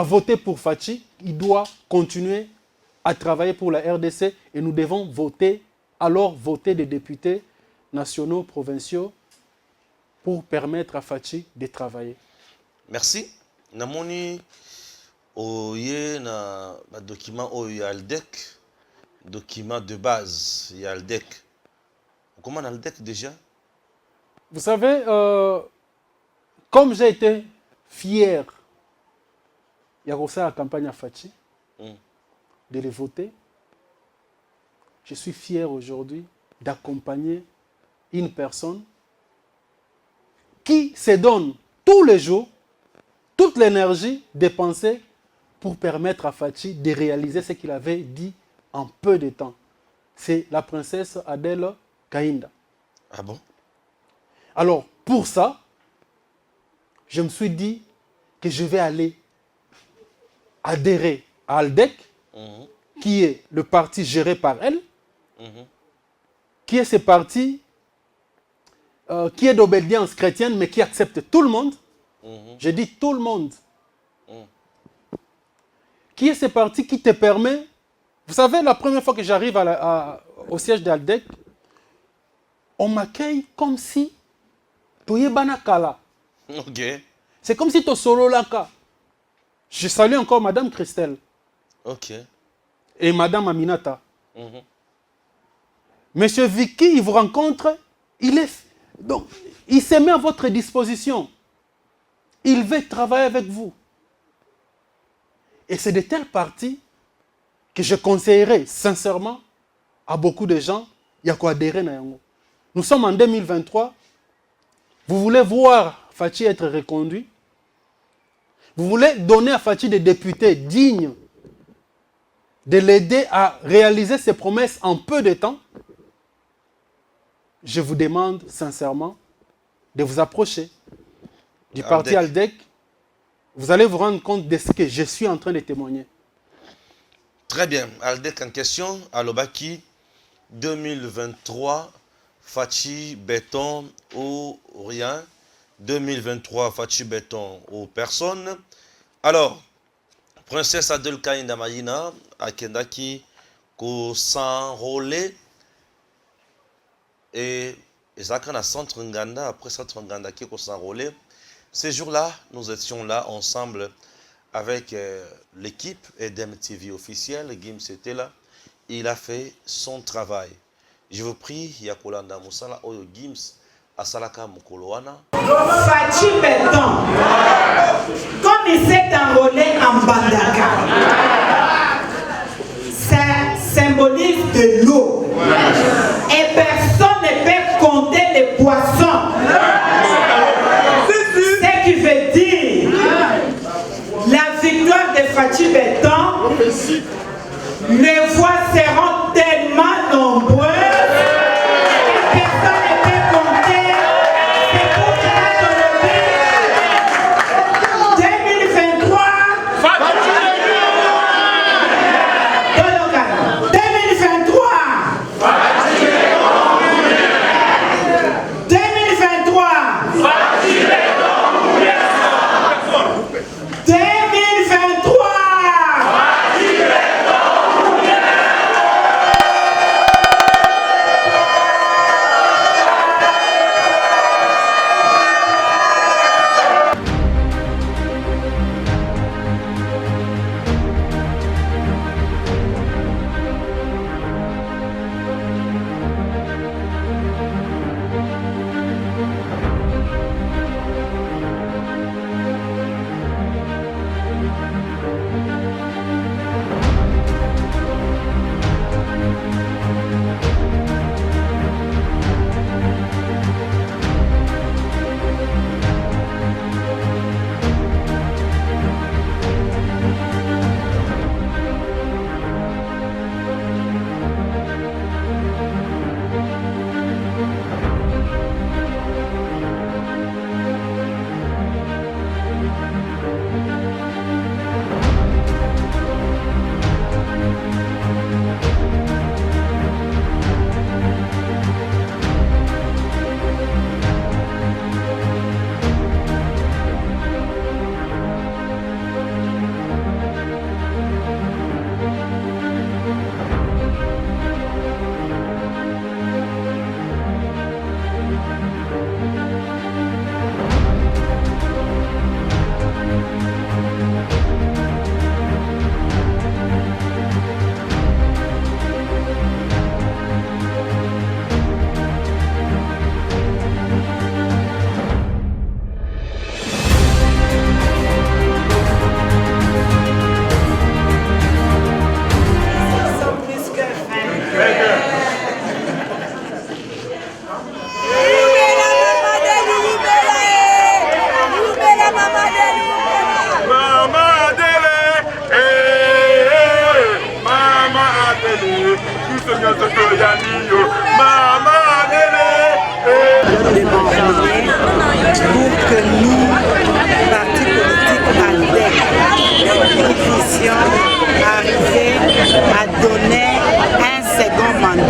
Speaker 3: voter pour Fachi. Il doit continuer à travailler pour la RDC et nous devons voter des députés nationaux, provinciaux, pour permettre à Fachi de travailler.
Speaker 2: Merci. Namoni, oye na document Aldec, document de base, Aldec. Comment Aldec déjà?
Speaker 3: Vous savez, comme j'ai été fier, il y a aussi la campagne à Fachi, de les voter, je suis fier aujourd'hui d'accompagner une personne qui se donne tous les jours toute l'énergie dépensée pour permettre à Fachi de réaliser ce qu'il avait dit en peu de temps. C'est la princesse Adèle Kainda.
Speaker 2: Ah bon?
Speaker 3: Alors, pour ça, je me suis dit que je vais aller adhérer à Aldec, qui est le parti géré par elle, qui est ce parti qui est d'obédience chrétienne, mais qui accepte tout le monde. Je dis tout le monde. Qui est ce parti qui te permet... Vous savez, la première fois que j'arrive au siège d'Aldec, on m'accueille comme si Toyebanakala.
Speaker 2: Ok.
Speaker 3: C'est comme si tu solo laka. Je salue encore Madame Christelle.
Speaker 2: Ok.
Speaker 3: Et Madame Aminata. Monsieur Vicky, il vous rencontre, donc, il se met à votre disposition. Il veut travailler avec vous. Et c'est de telle partie que je conseillerais sincèrement à beaucoup de gens, il y a quoi adhérer. Nous sommes en 2023. Vous voulez voir Fachi être reconduit. Vous voulez donner à Fachi des députés dignes de l'aider à réaliser ses promesses en peu de temps. Je vous demande sincèrement de vous approcher du parti Aldec. Vous allez vous rendre compte de ce que je suis en train de témoigner.
Speaker 2: Très bien. Aldec en question, Alobaki, 2023, Fachi béton ou rien. 2023, Fachi béton ou personne. Alors, Princesse Adèle Kainda Mayina, Akendaki, ko s'enrôler. Et ça, quand on a centre Nganda, après centre Nganda qui s'est enrôlé, ces jours-là, nous étions là ensemble avec l'équipe EDEM TV officielle. Gims était là. Il a fait son travail. Je vous prie, Yakolanda Moussala, Oyo Gims, Asalaka Mukoloana.
Speaker 4: Fachi Béton, comme il s'est enrôlé en Bandaka, ça symbolise de l'eau. Et personne ne peut compter les poissons. Ce qui veut dire la victoire de Fachi Béton, les voix seront tellement nombreuses que personne ne peut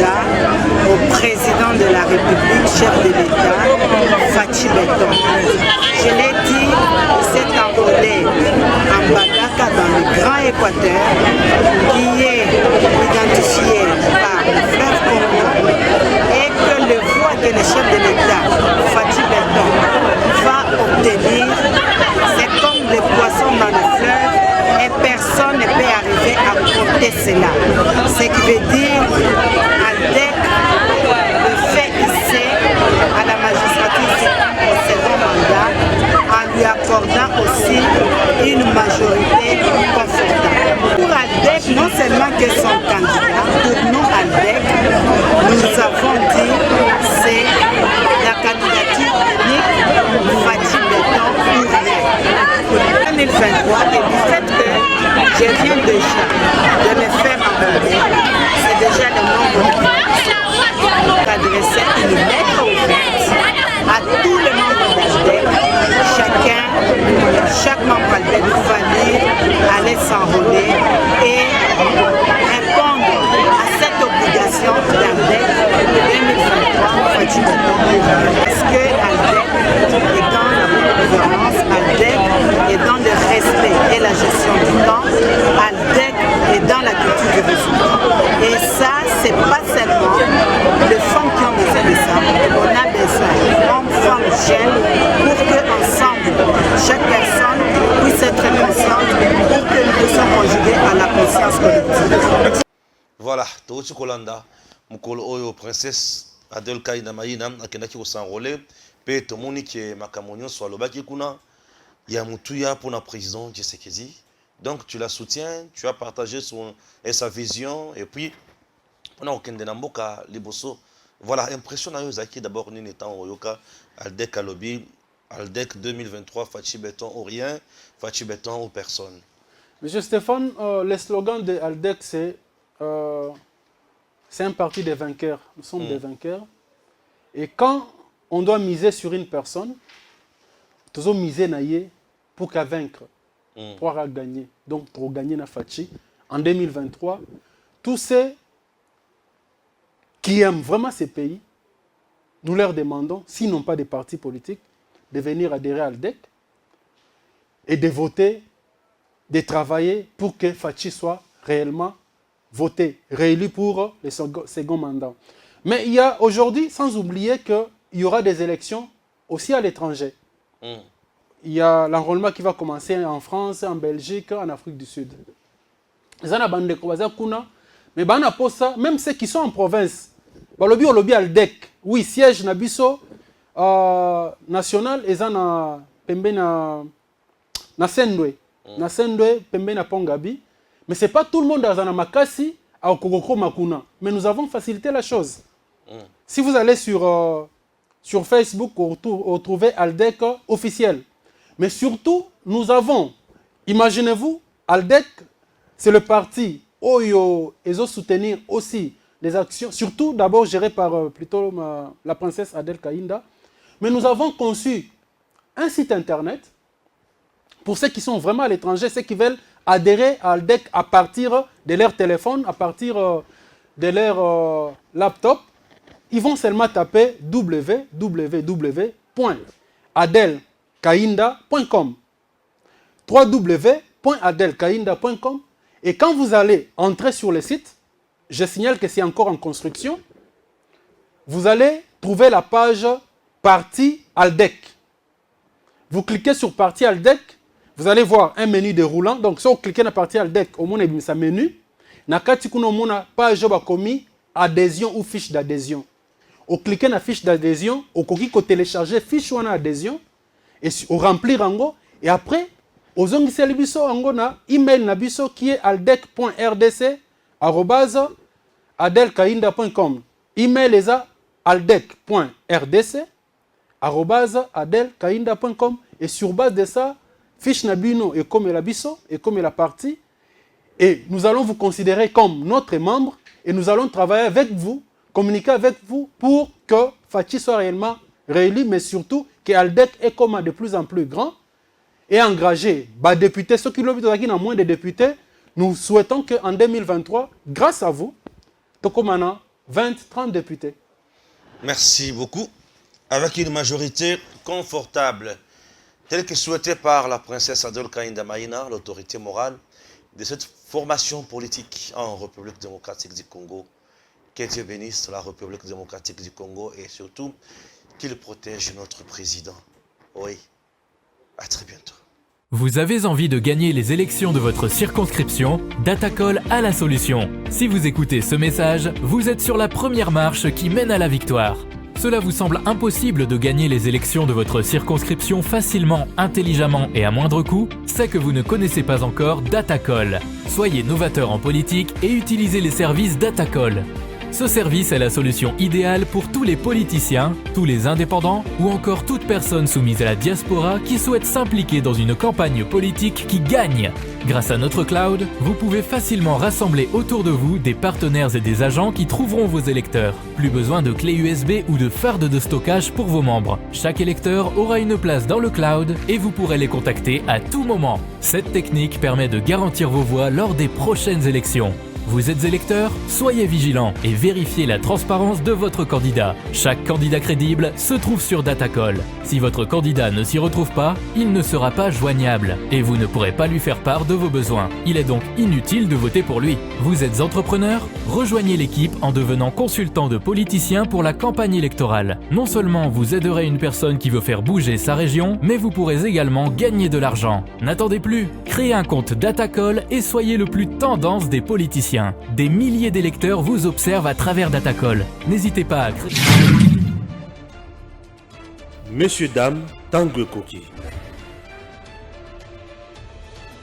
Speaker 5: mandat au président de la République, chef de l'État, Fachi Beton. Je l'ai dit, il s'est envolé en Badaka dans le Grand Équateur, qui est identifié par le fleuve Congo, et que le voie que le chef de l'État, Fachi Beton, va obtenir, c'est comme les poissons dans le fleuve, et personne ne peut arriver à porter cela. Ce qui veut dire, ALDEC le fait ici à la magistrature suprême au second mandat, en lui accordant aussi une majorité confortable. Pour ALDEC, non seulement que son candidat, pour nous ALDEC, nous avons dit c'est la candidature unique Fachi Beton pour rien. 2023, et du fait que je viens déjà de me faire envoler, c'est déjà le nombre d'adresser une lettre ouverte à tous les membres d'ALDEC. Chaque membre d'ALDEC va aller s'enrôler et répondre à cette obligation d'ALDEC 2023 Fachi Beton. Parce que ALDEC est dans la gouvernance, ALDEC est dans le respect et la gestion du temps, ALDEC est dans la culture du résultat. Et ça, c'est pas seulement les femmes qui ont besoin de ça, on a besoin d'hommes, femmes, jeunes, pour qu'ensemble, chaque personne puisse être consciente pour que nous puissions conjuguer à la conscience collective.
Speaker 2: Voilà, Touti Kolanda, Mukolo Oyo, princesse Adel Kaïna Maïna, akendaki ko s'enrôler, pe tomoni ke makamonyo soit lobaki kuna, ya mutuya pour la président Tshisekedi. Donc tu la soutiens, tu as partagé sa vision et puis on a aucun denamboka liboso. Voilà, impression na yo zaki d'abord ni étant oyoka ALDEC Alobi, ALDEC 2023 Fachi Beton ou rien, Fachi Beton ou personne.
Speaker 3: Monsieur Stéphane, le slogan de ALDEC c'est un parti des vainqueurs. Nous sommes des vainqueurs. Et quand on doit miser sur une personne, nous devons miser naïe pour qu'elle vaincre, pour gagner. Donc pour gagner na Fachi en 2023, tous ceux qui aiment vraiment ces pays, nous leur demandons, s'ils n'ont pas de partis politiques, de venir adhérer à ALDEC et de voter, de travailler pour que Fachi soit réellement voté, réélu pour le second mandat. Mais il y a aujourd'hui, sans oublier qu'il y aura des élections aussi à l'étranger. Il y a l'enrôlement qui va commencer en France, en Belgique, en Afrique du Sud. Mais même ceux qui sont en province, le lobby ALDEC, oui, siège Nabiso national, et na pembe na Sendwe, na Sendwe, pembe na Pongabi. Mais ce n'est pas tout le monde dans Makasi à Okogoko Makuna. Mais nous avons facilité la chose. Si vous allez sur Facebook, vous trouvez ALDEC officiel. Mais surtout, nous avons, imaginez-vous, ALDEC, c'est le parti où ils ont soutenir aussi les actions, surtout d'abord géré par plutôt la princesse Adel Kaïnda. Mais nous avons conçu un site internet pour ceux qui sont vraiment à l'étranger, ceux qui veulent adhérer à ALDEC à partir de leur téléphone, à partir de leur laptop. Ils vont seulement taper www.adelkainda.com www.adelkainda.com. Et quand vous allez entrer sur le site, je signale que c'est encore en construction, vous allez trouver la page Parti ALDEC. Vous cliquez sur Parti ALDEC, vous allez voir un menu déroulant. Donc, si vous cliquez sur la partie ALDEC, au moins, il y a un menu. Nakati kuna mona page bakomi adhésion ou fiche d'adhésion. Vous cliquez sur la fiche d'adhésion, vous cliquez sur télécharger fiche ou adhésion et vous remplir ango. Et après, vous avez un email nabiso qui est aldec.rdc@adelkainda.com. Email est aldec.rdc@adelkainda.com. Et sur base de ça, fiche Nabino et comme la biso et comme la partie, et nous allons vous considérer comme notre membre et nous allons travailler avec vous, communiquer avec vous pour que Fachi soit réellement réélu, mais surtout que ALDEC est comme de plus en plus grand et engagé. Députés, ceux qui l'ont vu dans moins de députés, nous souhaitons qu'en 2023, grâce à vous, Tokomana, 20, 30 députés.
Speaker 2: Merci beaucoup. Avec une majorité confortable, telle que souhaitée par la princesse Adol Kainda Maïna, l'autorité morale de cette formation politique en République démocratique du Congo. Que Dieu bénisse la République démocratique du Congo et surtout qu'il protège notre président. Oui, à très bientôt.
Speaker 6: Vous avez envie de gagner les élections de votre circonscription? Datacall a la solution. Si vous écoutez ce message, vous êtes sur la première marche qui mène à la victoire. Cela vous semble impossible de gagner les élections de votre circonscription facilement, intelligemment et à moindre coût? C'est que vous ne connaissez pas encore Datacall. Soyez novateur en politique et utilisez les services Datacall. Ce service est la solution idéale pour tous les politiciens, tous les indépendants ou encore toute personne soumise à la diaspora qui souhaite s'impliquer dans une campagne politique qui gagne. Grâce à notre cloud, vous pouvez facilement rassembler autour de vous des partenaires et des agents qui trouveront vos électeurs. Plus besoin de clés USB ou de fardes de stockage pour vos membres. Chaque électeur aura une place dans le cloud et vous pourrez les contacter à tout moment. Cette technique permet de garantir vos voix lors des prochaines élections. Vous êtes électeur? Soyez vigilant et vérifiez la transparence de votre candidat. Chaque candidat crédible se trouve sur Datacall. Si votre candidat ne s'y retrouve pas, il ne sera pas joignable et vous ne pourrez pas lui faire part de vos besoins. Il est donc inutile de voter pour lui. Vous êtes entrepreneur? Rejoignez l'équipe en devenant consultant de politiciens pour la campagne électorale. Non seulement vous aiderez une personne qui veut faire bouger sa région, mais vous pourrez également gagner de l'argent. N'attendez plus, créez un compte Datacall et soyez le plus tendance des politiciens. Des milliers d'électeurs vous observent à travers Datacall. N'hésitez pas à créer...
Speaker 1: Messieurs, dames, Tanguy Koki.